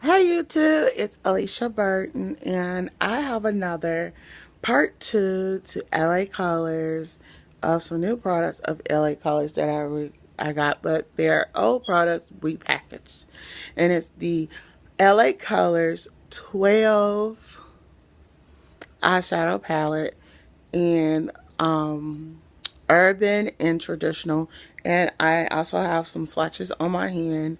Hey YouTube, it's Alicia Burton, and I have another part two to LA Colors of some new products of LA Colors that I got, but they're old products repackaged, and it's the LA Colors 12 eyeshadow palette in urban and traditional, and I also have some swatches on my hand.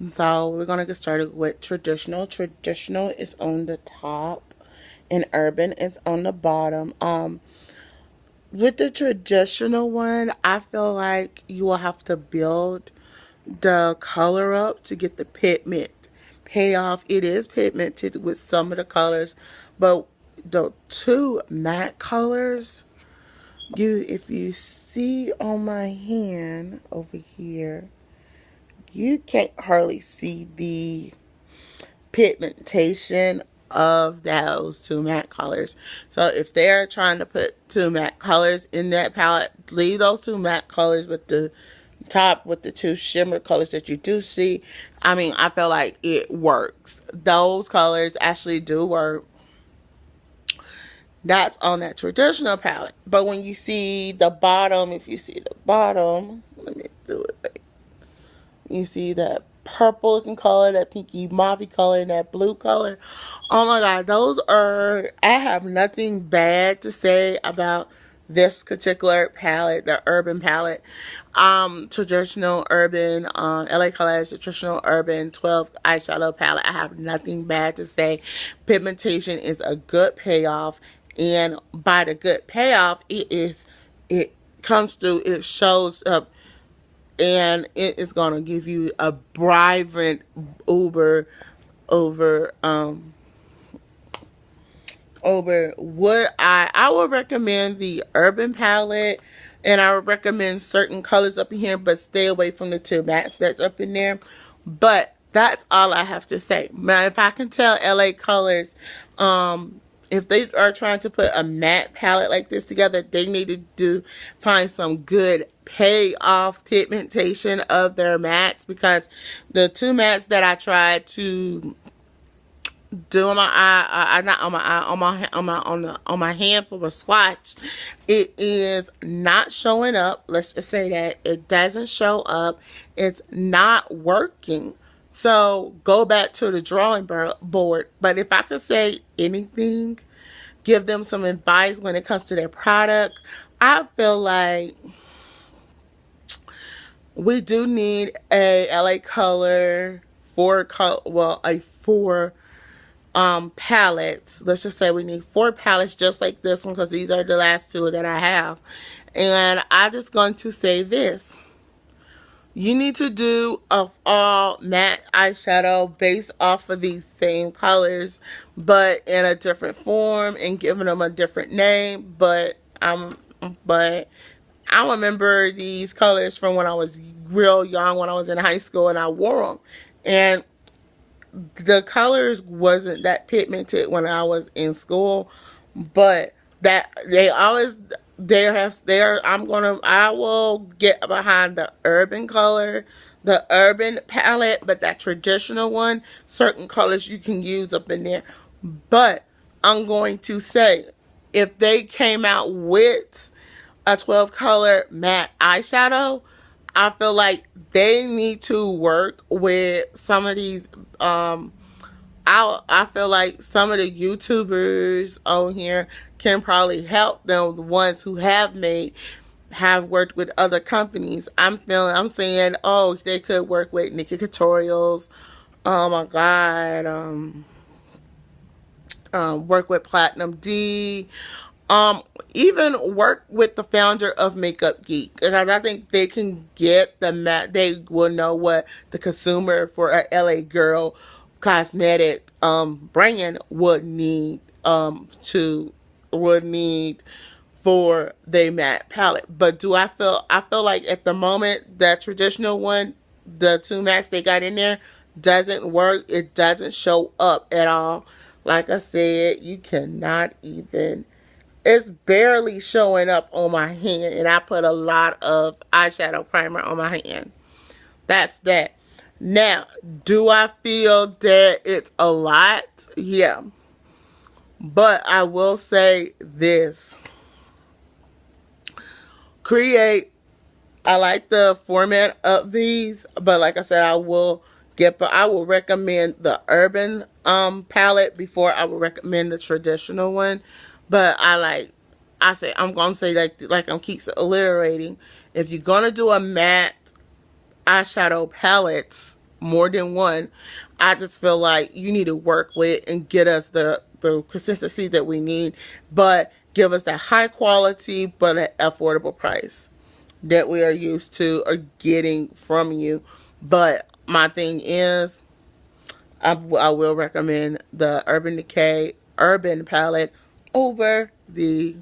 So we're gonna get started with traditional. Traditional is on the top, and urban is on the bottom. With the traditional one, I feel like you will have to build the color up to get the pigment payoff. It is pigmented with some of the colors, but the two matte colors, if you see on my hand over here, you can't hardly see the pigmentation of those two matte colors. So if they're trying to put two matte colors in that palette, leave those two matte colors with the top with the two shimmer colors that you do see. I mean, I feel like it works. Those colors actually do work. That's on that traditional palette. But when you see the bottom, if you see the bottom, let me do it. You see that purple looking color, that pinky mauvey color, and that blue color. Oh my god, those are, I have nothing bad to say about this particular palette, the urban palette. Traditional urban, LA Colors, traditional urban 12 eyeshadow palette. I have nothing bad to say. Pigmentation is a good payoff, and by the good payoff, it comes through, it shows up, and it is going to give you a vibrant over over what I would recommend the urban palette, and I would recommend certain colors up in here, but stay away from the two mattes that's up in there. But that's all I have to say. Now, if I can tell LA Colors, if they are trying to put a matte palette like this together, they need to find some good payoff pigmentation of their mattes, because the two mattes that I tried to do on my eye, not on my eye, on my hand for a swatch, it is not showing up. Let's just say that it doesn't show up. It's not working. So go back to the drawing board. But if I could say anything, give them some advice when it comes to their product, I feel like we do need a LA Color a four palettes. Let's just say we need four palettes just like this one, because these are the last two that I have. And I'm just going to say this: you need to do a all matte eyeshadow based off of these same colors, but in a different form and giving them a different name. But I remember these colors from when I was real young, when I was in high school, and I wore them. And the colors wasn't that pigmented when I was in school, but that they always I will get behind the urban color, the urban palette, but that traditional one, certain colors you can use up in there. But I'm going to say, if they came out with a 12 color matte eyeshadow, I feel like they need to work with some of these. I feel like some of the YouTubers on here can probably help them. The ones who have worked with other companies. I'm saying, oh, they could work with Nikki Tutorials. Oh my God. Work with Platinum D. Even work with the founder of Makeup Geek, and I think they can get the they will know what the consumer for a LA Girl cosmetic brand would need for the matte palette. But I feel like at the moment that traditional one, the two mattes they got in there, doesn't work. It doesn't show up at all. Like I said, you cannot even, it's barely showing up on my hand, and I put a lot of eyeshadow primer on my hand. That's that. Now, do I feel that it's a lot? Yeah. But I will say this. Create, I like the format of these, but like I said, I will recommend the urban palette before I would recommend the traditional one. But I'm gonna say like I'm keeps alliterating. If you're gonna do a matte eyeshadow palettes, more than one, I just feel like you need to work with and get us the consistency that we need, but give us that high quality but an affordable price that we are used to or getting from you. But my thing is, I will recommend the Urban Decay Urban palette over the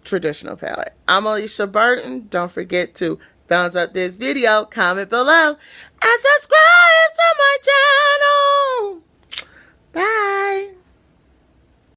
traditional palette. I'm Alicia Burton. Don't forget to thumbs up this video, comment below, and subscribe.